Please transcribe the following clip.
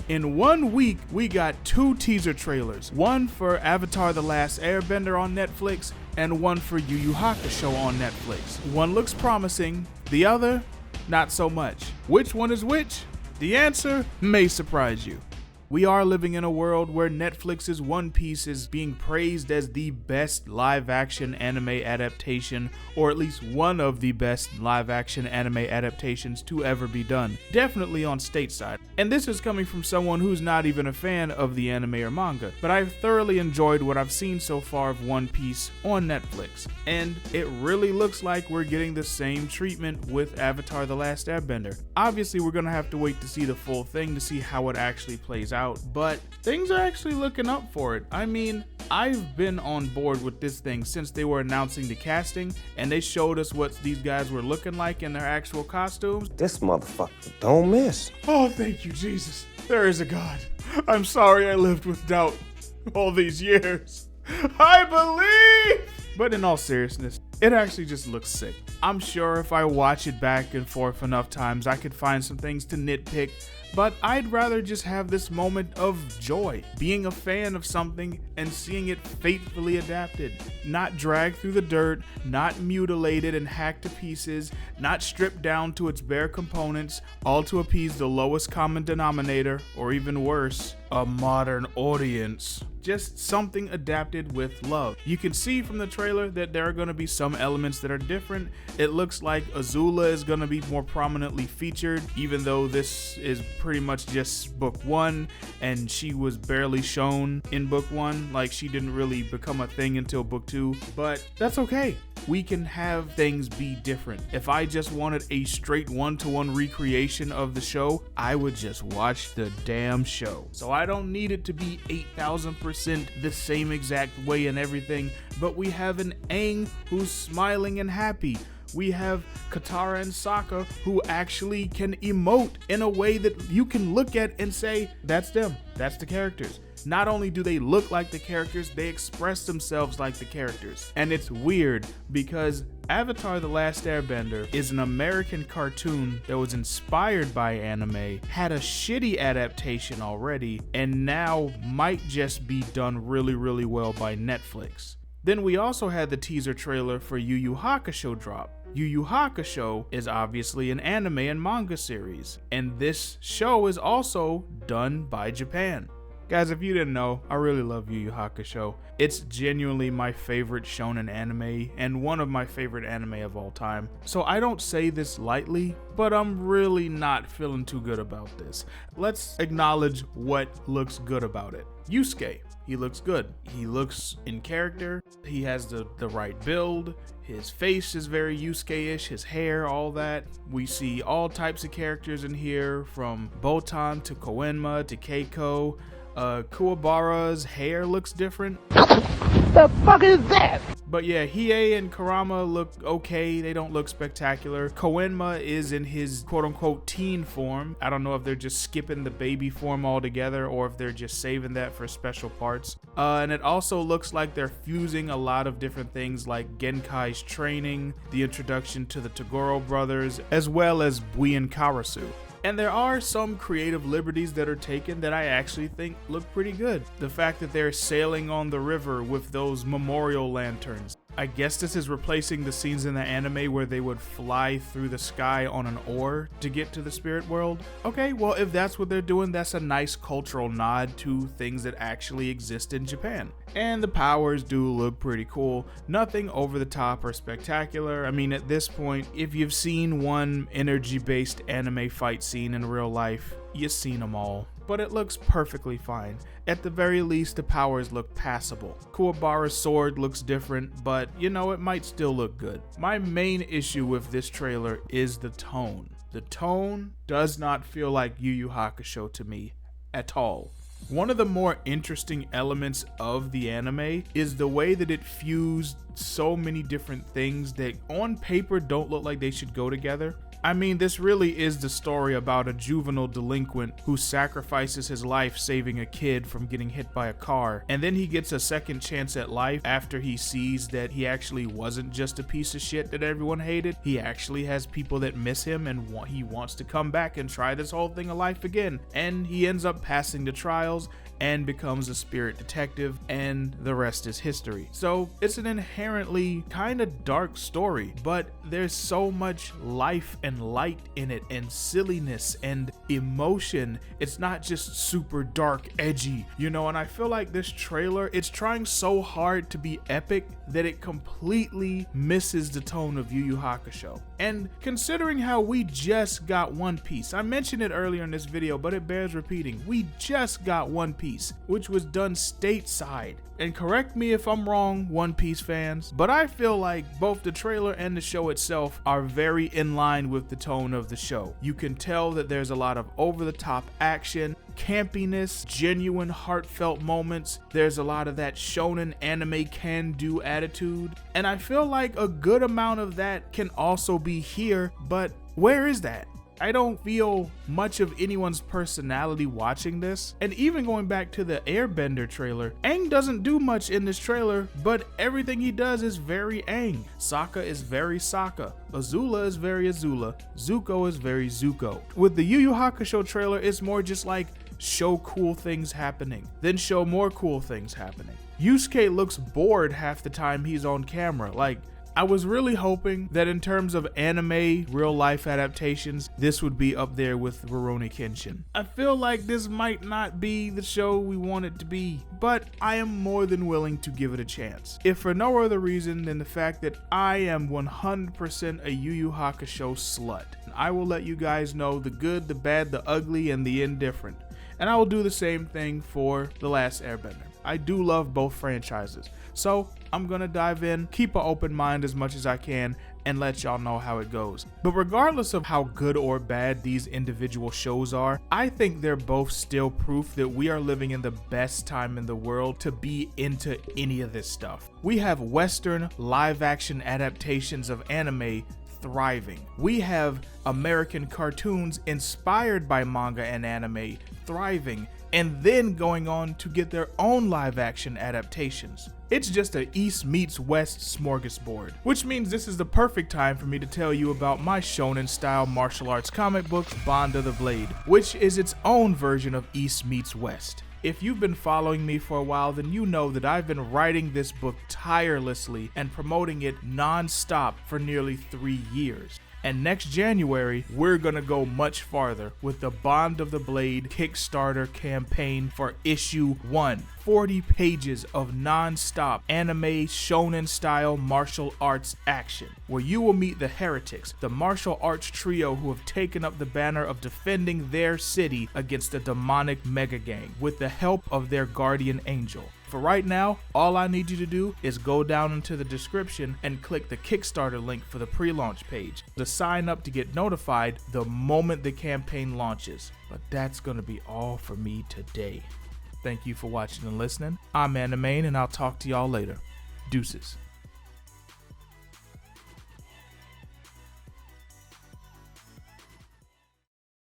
In 1 week, we got 2 teaser trailers, one for Avatar: The Last Airbender on Netflix, and one for YuYu Hakusho on Netflix. One looks promising, the other, not so much. Which one is which? The answer may surprise you. We are living in a world where Netflix's One Piece is being praised as the best live-action anime adaptation, or at least one of the best live-action anime adaptations to ever be done. Definitely on stateside. And this is coming from someone who's not even a fan of the anime or manga, but I've thoroughly enjoyed what I've seen so far of One Piece on Netflix. And it really looks like we're getting the same treatment with Avatar: The Last Airbender. Obviously, we're gonna have to wait to see the full thing to see how it actually plays out, but things are actually looking up for it. I mean, I've been on board with this thing since they were announcing the casting and they showed us what these guys were looking like in their actual costumes. This motherfucker don't miss. Oh, thank you, Jesus. There is a God. I'm sorry I lived with doubt all these years. I believe! But in all seriousness, it actually just looks sick. I'm sure if I watch it back and forth enough times, I could find some things to nitpick, but I'd rather just have this moment of joy, being a fan of something and seeing it faithfully adapted, not dragged through the dirt, not mutilated and hacked to pieces, not stripped down to its bare components, all to appease the lowest common denominator, or even worse, a modern audience. Just something adapted with love. You can see from the trailer that there are going to be some elements that are different. It looks like Azula is going to be more prominently featured, even though this is pretty much just book 1 and she was barely shown in book 1. Like, she didn't really become a thing until book 2, but that's okay. We can have things be different. If I just wanted a straight one-to-one recreation of the show, I would just watch the damn show. So I don't need it to be 8,000% the same exact way and everything, but we have an Aang who's smiling and happy. We have Katara and Sokka who actually can emote in a way that you can look at and say, that's them, that's the characters. Not only do they look like the characters, they express themselves like the characters. And it's weird because Avatar: The Last Airbender is an American cartoon that was inspired by anime, had a shitty adaptation already, and now might just be done really, really well by Netflix. Then we also had the teaser trailer for YuYu Hakusho drop. YuYu Hakusho is obviously an anime and manga series, and this show is also done by Japan. Guys, if you didn't know, I really love YuYu Hakusho. It's genuinely my favorite shonen anime and one of my favorite anime of all time. So I don't say this lightly, but I'm really not feeling too good about this. Let's acknowledge what looks good about it. Yusuke, he looks good. He looks in character. He has the right build. His face is very Yusuke-ish, his hair, all that. We see all types of characters in here, from Botan to Koenma to Keiko. Kuwabara's hair looks different. The fuck is that? But yeah, Hiei and Kurama look okay. They don't look spectacular. Koenma is in his quote-unquote teen form. I don't know if they're just skipping the baby form altogether or if they're just saving that for special parts. And it also looks like they're fusing a lot of different things like Genkai's training, the introduction to the Toguro brothers, as well as Bui and Karasu. And there are some creative liberties that are taken that I actually think look pretty good. The fact that they're sailing on the river with those memorial lanterns. I guess this is replacing the scenes in the anime where they would fly through the sky on an oar to get to the spirit world. Okay, well, if that's what they're doing, that's a nice cultural nod to things that actually exist in Japan. And the powers do look pretty cool. Nothing over the top or spectacular. I mean, at this point, if you've seen one energy-based anime fight scene in real life, you've seen them all. But it looks perfectly fine. At the very least, the powers look passable. Kuwabara's sword looks different, but you know, it might still look good. My main issue with this trailer is the tone. The tone does not feel like YuYu Hakusho to me at all. One of the more interesting elements of the anime is the way that it fused so many different things that on paper don't look like they should go together. I mean, this really is the story about a juvenile delinquent who sacrifices his life saving a kid from getting hit by a car, and then he gets a second chance at life after he sees that he actually wasn't just a piece of shit that everyone hated. He actually has people that miss him, and he wants to come back and try this whole thing of life again. And he ends up passing the trials and becomes a spirit detective, and the rest is history. So it's an inherently kind of dark story, but there's so much life and light in it, and silliness and emotion. It's not just super dark, edgy, you know, and I feel like this trailer, it's trying so hard to be epic that it completely misses the tone of YuYu Hakusho. And considering how we just got One Piece, I mentioned it earlier in this video, but it bears repeating, we just got One Piece, which was done stateside. And correct me if I'm wrong, One Piece fans, but I feel like both the trailer and the show itself are very in line with the tone of the show. You can tell that there's a lot of over-the-top action, campiness, genuine heartfelt moments. There's a lot of that shonen anime can-do attitude, and I feel like a good amount of that can also be here, but where is that? I don't feel much of anyone's personality watching this. And even going back to the Airbender trailer, Aang doesn't do much in this trailer, but everything he does is very Aang. Sokka is very Sokka. Azula is very Azula. Zuko is very Zuko. With the YuYu Hakusho trailer, it's more just like show cool things happening, then show more cool things happening. Yusuke looks bored half the time he's on camera. Like, I was really hoping that in terms of anime, real life adaptations, this would be up there with Rurouni Kenshin. I feel like this might not be the show we want it to be, but I am more than willing to give it a chance. If for no other reason than the fact that I am 100% a YuYu Hakusho slut. I will let you guys know the good, the bad, the ugly, and the indifferent. And I will do the same thing for The Last Airbender. I do love both franchises. So I'm gonna dive in, keep an open mind as much as I can, and let y'all know how it goes. But regardless of how good or bad these individual shows are, I think they're both still proof that we are living in the best time in the world to be into any of this stuff. We have Western live action adaptations of anime thriving. We have American cartoons inspired by manga and anime thriving, and then going on to get their own live action adaptations. It's just a East meets West smorgasbord, which means this is the perfect time for me to tell you about my shonen style martial arts comic book, Bond of the Blade, which is its own version of East meets West. If you've been following me for a while, then you know that I've been writing this book tirelessly and promoting it non-stop for nearly 3 years. And next January, we're gonna go much farther with the Bond of the Blade Kickstarter campaign for issue 1. 40 pages of non-stop anime shonen style martial arts action, where you will meet the heretics, the martial arts trio who have taken up the banner of defending their city against the demonic mega gang with the help of their guardian angel. For right now, all I need you to do is go down into the description and click the Kickstarter link for the pre-launch page to sign up to get notified the moment the campaign launches. But that's gonna be all for me today. Thank you for watching and listening. I'm Animaine, and I'll talk to y'all later. Deuces.